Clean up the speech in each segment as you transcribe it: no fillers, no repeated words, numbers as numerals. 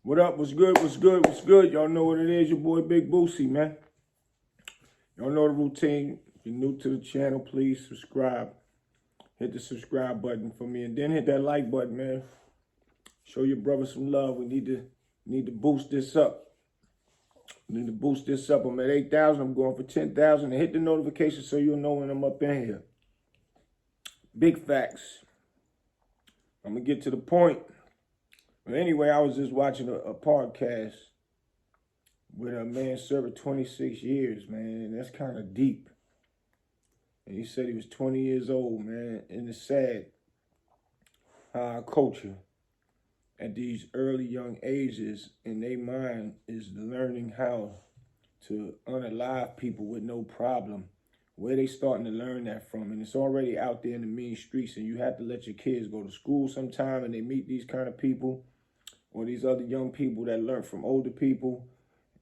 What up? What's good? What's good? What's good? Y'all know what it is. Your boy Big Boosie, man. Y'all know the routine. If you're new to the channel, please subscribe. Hit the subscribe button for me, and then hit that like button, man. Show your brother some love. We need to boost this up. We need to boost this up. I'm at 8,000. I'm going for 10,000. And hit the notification so you'll know when I'm up in here. Big facts. I'm gonna get to the point. But anyway, I was just watching a podcast with a man serving 26 years, man, and that's kind of deep. And he said he was 20 years old, man, and it's sad how our culture at these early young ages in their mind is learning how to unalive people with no problem. Where they starting to learn that from? And it's already out there in the mean streets, and you have to let your kids go to school sometime and they meet these kind of people or these other young people that learn from older people,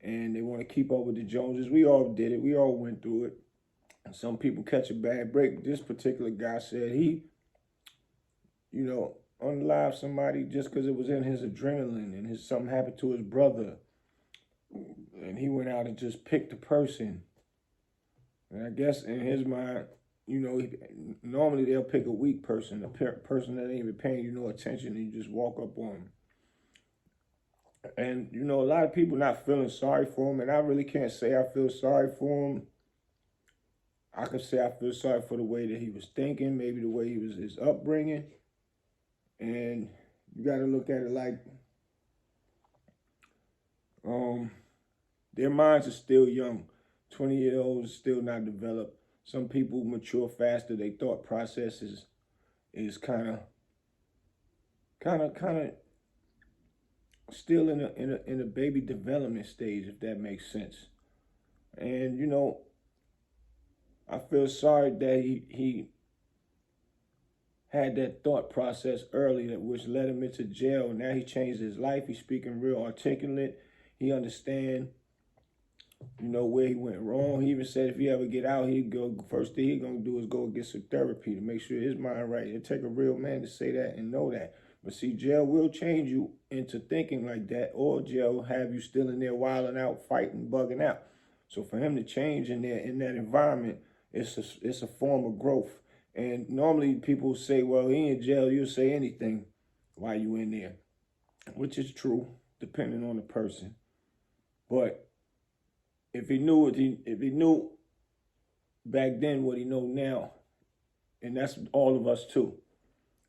and they want to keep up with the Joneses. We all did it. We all went through it. And some people catch a bad break. This particular guy said he, unalived somebody just because it was in his adrenaline and something happened to his brother. And he went out and just picked the person. And I guess in his mind, normally they'll pick a weak person, a person that ain't even paying you no attention, and you just walk up on them. And, a lot of people not feeling sorry for him, and I really can't say I feel sorry for him. I could say I feel sorry for the way that he was thinking, maybe the way he was, his upbringing. And you got to look at it like their minds are still young. 20-year-olds still not developed. Some people mature faster. Their thought process is kind of still in a baby development stage, if that makes sense. And I feel sorry that he had that thought process early, which led him into jail. Now he changed his life. He's speaking real articulate. He understands, where he went wrong. He even said if he ever get out, first thing he's gonna do is go get some therapy to make sure his mind right. It take a real man to say that and know that. But see, jail will change you into thinking like that, or jail will have you still in there wilding out, fighting, bugging out. So for him to change in that environment, it's a form of growth. And normally people say, well, he in jail, you'll say anything while you in there, which is true, depending on the person. But if he knew back then what he know now, and that's all of us too.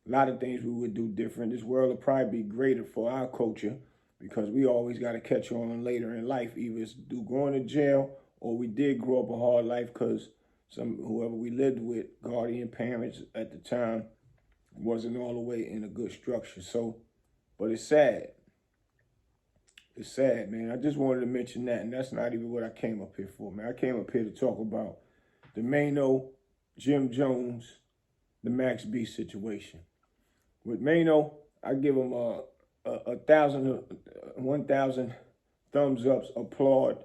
A lot of things we would do different. This world would probably be greater for our culture because we always got to catch on later in life. Either it's through going to jail or we did grow up a hard life because whoever we lived with, guardian parents at the time, wasn't all the way in a good structure. So, but it's sad. It's sad, man. I just wanted to mention that, and that's not even what I came up here for, man. I came up here to talk about the Maino, Jim Jones, the Max B situation. With Maino, I give him 1,000 thumbs ups, applaud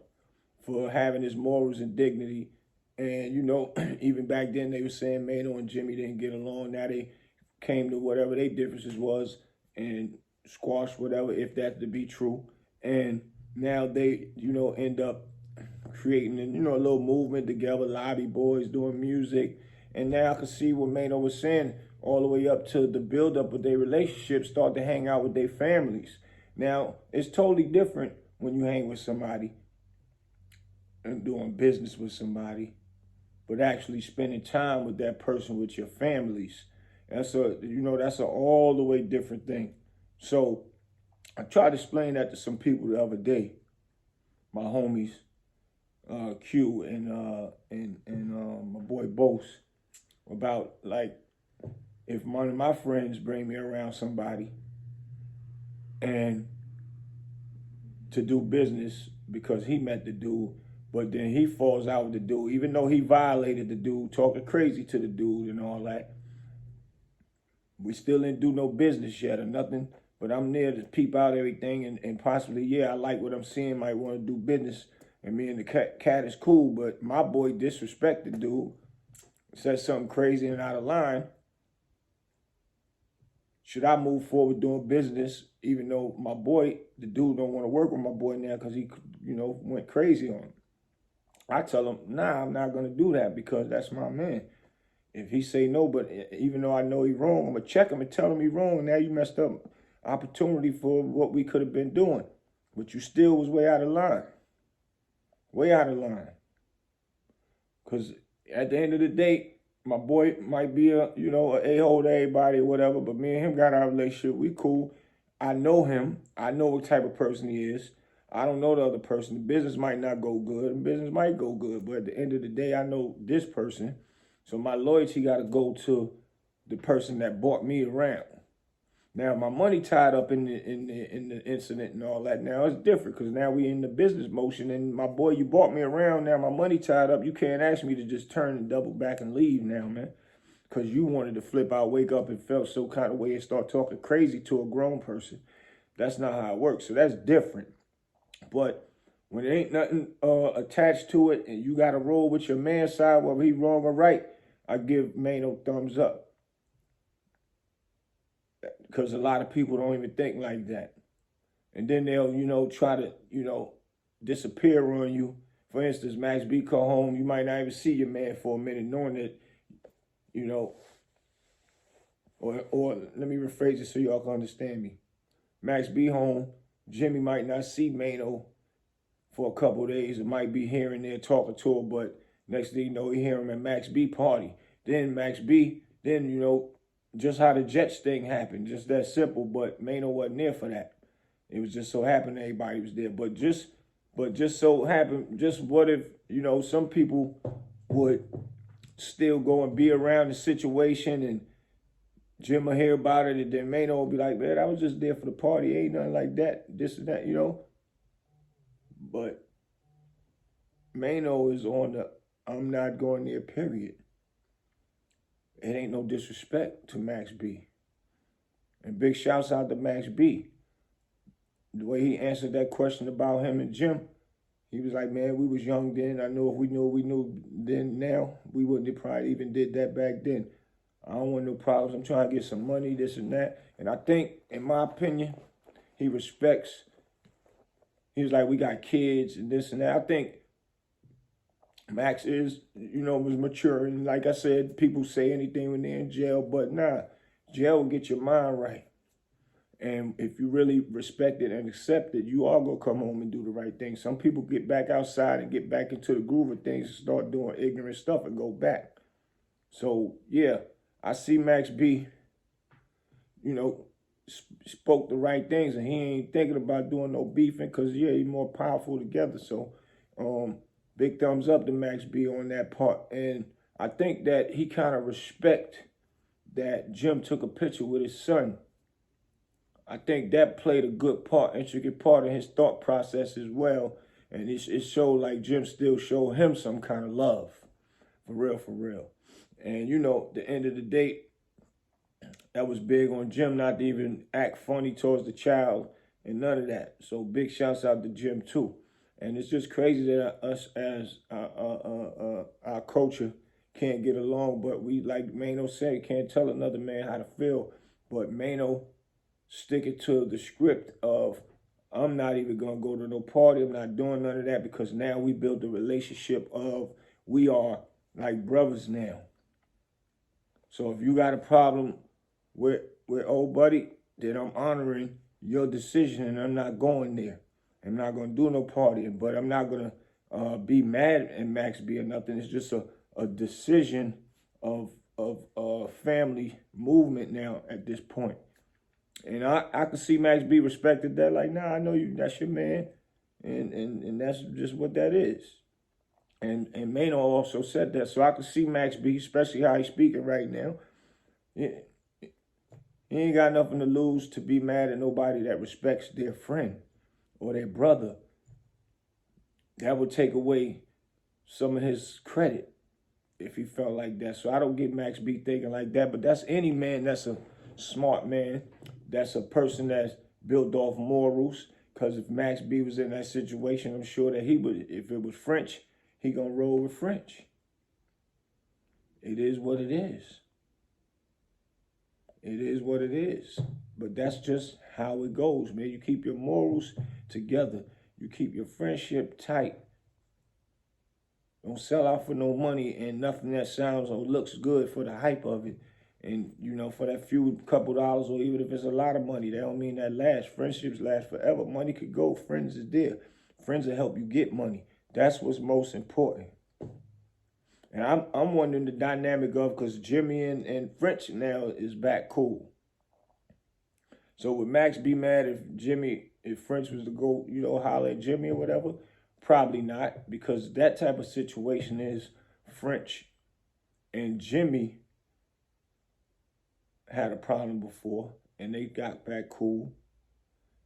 for having his morals and dignity. And, even back then they were saying Maino and Jimmy didn't get along. Now they came to whatever their differences was and squashed whatever, if that to be true. And now they, end up creating, a little movement together, lobby boys doing music. And now I can see what Maino was saying all the way up to the buildup of their relationship, start to hang out with their families. Now, it's totally different when you hang with somebody and doing business with somebody, but actually spending time with that person, with your families. That's that's an all the way different thing. So I tried to explain that to some people the other day, my homies, Q and my boy Bose, about like if one of my friends bring me around somebody and to do business because he met the dude, but then he falls out with the dude, even though he violated the dude, talking crazy to the dude and all that. We still didn't do no business yet or nothing, but I'm there to peep out everything and possibly, I like what I'm seeing, might want to do business. And me and the cat is cool, but my boy disrespected the dude, said something crazy and out of line. should I move forward doing business, even though my boy, the dude, don't want to work with my boy now because he, went crazy on him. I tell him, nah, I'm not gonna do that because that's my man. If he say no, but even though I know he wrong, I'm gonna check him and tell him he wrong. Now you messed up opportunity for what we could have been doing, but you still was way out of line, way out of line. Because at the end of the day, my boy might be a a-hole to everybody or whatever, but me and him got our relationship. We cool. I know him. I know what type of person he is. I don't know the other person. The business might not go good, and business might go good, but at the end of the day, I know this person. So my loyalty got to go to the person that brought me around. Now my money tied up in the incident and all that. Now it's different because now we in the business motion. And my boy, you brought me around. Now my money tied up. You can't ask me to just turn and double back and leave now, man. Because you wanted to flip out, wake up, and felt so kind of way and start talking crazy to a grown person. That's not how it works. So that's different. But when there ain't nothing attached to it, and you got to roll with your man's side, whether he wrong or right, I give Maino thumbs up. Because a lot of people don't even think like that. And then they'll, try to, disappear on you. For instance, Max B come home, you might not even see your man for a minute, knowing that, or let me rephrase it so y'all can understand me. Max B home, Jimmy might not see Maino for a couple of days. It might be here and there talking to her, but next thing you know, you hear him at Max B party. Then Max B, just how the Jets thing happened, just that simple, but Maino wasn't there for that. It was just so happened everybody was there. But just so happened, just what if, some people would still go and be around the situation and Jim will hear about it and then Maino will be like, man, I was just there for the party. Ain't nothing like that, this and that, But Maino is on the I'm not going there period. It ain't no disrespect to Max B. And big shouts out to Max B. The way he answered that question about him and Jim, he was like, man, we was young then. I know if we knew what we knew then now, we wouldn't have probably even did that back then. I don't want no problems. I'm trying to get some money, this and that. And I think, in my opinion, he respects. He was like, we got kids and this and that. I think Max is, was mature. And like I said, people say anything when they're in jail, but nah, jail will get your mind right. And if you really respect it and accept it, you are going to come home and do the right thing. Some people get back outside and get back into the groove of things and start doing ignorant stuff and go back. So, yeah, I see Max B, spoke the right things, and he ain't thinking about doing no beefing because, yeah, he's more powerful together. So, big thumbs up to Max B on that part. And I think that he kind of respect that Jim took a picture with his son. I think that played a good part, intricate part of his thought process as well. And it showed like Jim still showed him some kind of love. For real, for real. And, the end of the day, that was big on Jim not to even act funny towards the child and none of that. So big shouts out to Jim too. And it's just crazy that us as our culture can't get along, but we, like Maino said, can't tell another man how to feel. But Maino sticking to the script of, I'm not even going to go to no party. I'm not doing none of that because now we built a relationship of we are like brothers now. So if you got a problem with old buddy, then I'm honoring your decision and I'm not going there. I'm not going to do no partying, but I'm not going to be mad at Max B or nothing. It's just a decision of family movement now at this point. And I could see Max B respected that. Like, nah, I know you, that's your man. And that's just what that is. And Maino also said that. So I could see Max B, especially how he's speaking right now. He ain't got nothing to lose to be mad at nobody that respects their friend or their brother. That would take away some of his credit if he felt like that. So I don't get Max B thinking like that. But that's any man that's a smart man. That's a person that's built off morals. Because if Max B was in that situation, I'm sure that he would, if it was French, he gonna roll with French. It is what it is. It is what it is. But that's just how it goes, man. You keep your morals together. You keep your friendship tight. Don't sell out for no money and nothing that sounds or looks good for the hype of it. And, you know, for that few couple dollars, or even if it's a lot of money, that don't mean that lasts. Friendships last forever. Money could go. Friends is there. Friends will help you get money. That's what's most important. And I'm wondering the dynamic of, because Jimmy and French now is back cool. So would Max be mad if French was to go, you know, holler at Jimmy or whatever? Probably not, because that type of situation is French and Jimmy had a problem before and they got back cool.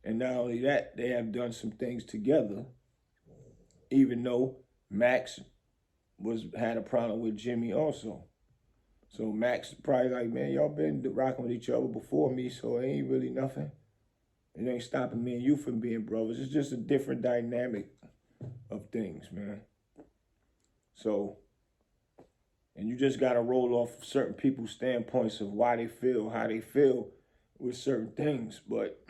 And not only that, they have done some things together, even though Max had a problem with Jimmy also. So Max probably like, man, y'all been rocking with each other before me, so it ain't really nothing. It ain't stopping me and you from being brothers. It's just a different dynamic of things, man. So, and you just got to roll off certain people's standpoints of why they feel, how they feel with certain things. But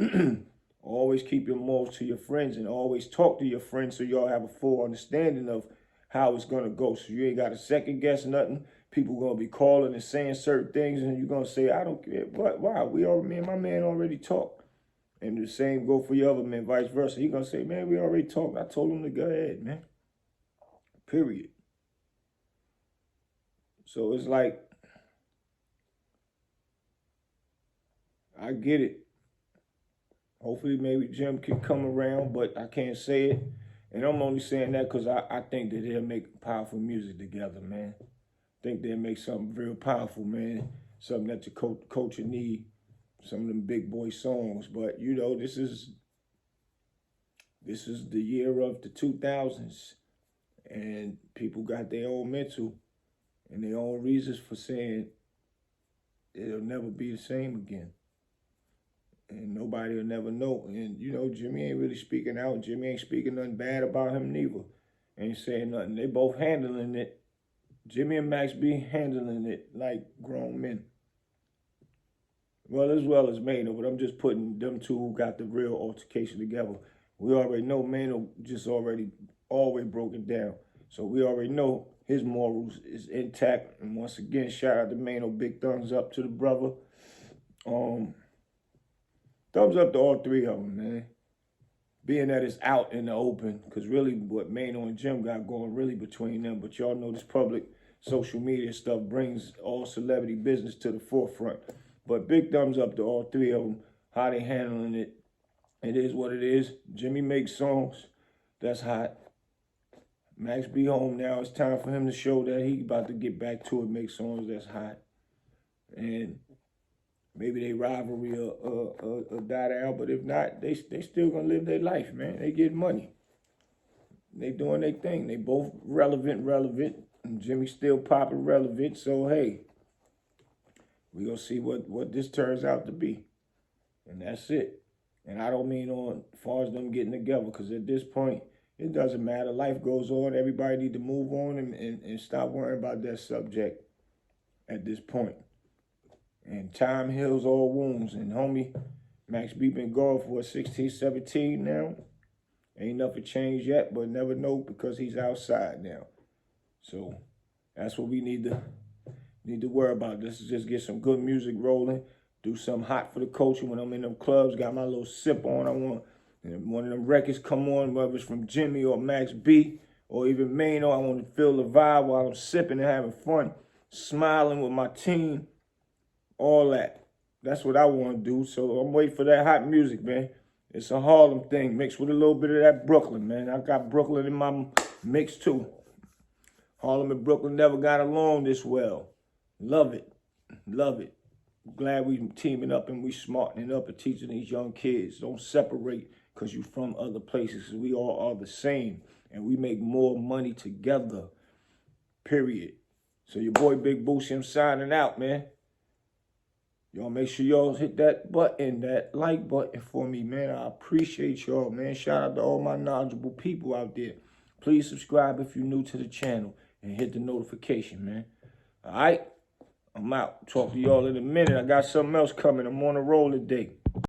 always keep your morals to your friends and always talk to your friends so y'all have a full understanding of how it's going to go. So you ain't got to second guess nothing. People going to be calling and saying certain things and you're going to say, I don't care. But why? Me and my man already talked. And the same go for your other man, vice versa. He going to say, man, we already talked. I told him to go ahead, man. Period. So it's like, I get it. Hopefully maybe Jim can come around, but I can't say it. And I'm only saying that because I think that they'll make powerful music together, man. I think they'll make something real powerful, man. Something that the culture need. Some of them big boy songs. But, you know, this is the year of the 2000s. And people got their own mental and their own reasons for saying it'll never be the same again. And nobody will never know. And, you know, Jimmy ain't really speaking out. Jimmy ain't speaking nothing bad about him neither. Ain't saying nothing. They both handling it. Jimmy and Max be handling it like grown men. Well as Maino, but I'm just putting them two who got the real altercation together. We already know Maino just always broken down. So we already know his morals is intact. And once again, shout out to Maino. Big thumbs up to the brother. Thumbs up to all three of them, man. Being that it's out in the open, because really what Maino and Jim got going really between them, but y'all know this public social media stuff brings all celebrity business to the forefront. But big thumbs up to all three of them, how they handling it. It is what it is. Jimmy makes songs. That's hot. Max be home now. It's time for him to show that he about to get back to it, make songs that's hot. And maybe they rivalry will die down, but if not, they still gonna live their life, man. They get money. They doing their thing. They both relevant. And Jimmy's still popping relevant, so hey, we gonna see what this turns out to be. And that's it. And I don't mean on as far as them getting together, because at this point, it doesn't matter. Life goes on. Everybody need to move on and stop worrying about that subject at this point. And time heals all wounds. And homie, Max B been gone for 16, 17 now. Ain't nothing changed yet, but never know because he's outside now. So that's what we need to worry about. Let's just get some good music rolling. Do something hot for the culture. When I'm in them clubs, got my little sip on. I want one of them records come on, whether it's from Jimmy or Max B or even Maino. I want to feel the vibe while I'm sipping and having fun, smiling with my team. All that. That's what I want to do. So I'm waiting for that hot music, man. It's a Harlem thing mixed with a little bit of that Brooklyn, man. I got Brooklyn in my mix too. Harlem and Brooklyn never got along this well. Love it. Love it. Glad we teaming up and we smartening up and teaching these young kids. Don't separate because you from other places. We all are the same. And we make more money together. Period. So your boy Big Boosie, I'm signing out, man. Y'all make sure y'all hit that button, that like button for me, man. I appreciate y'all, man. Shout out to all my knowledgeable people out there. Please subscribe if you're new to the channel and hit the notification, man. All right? I'm out. Talk to y'all in a minute. I got something else coming. I'm on a roll today.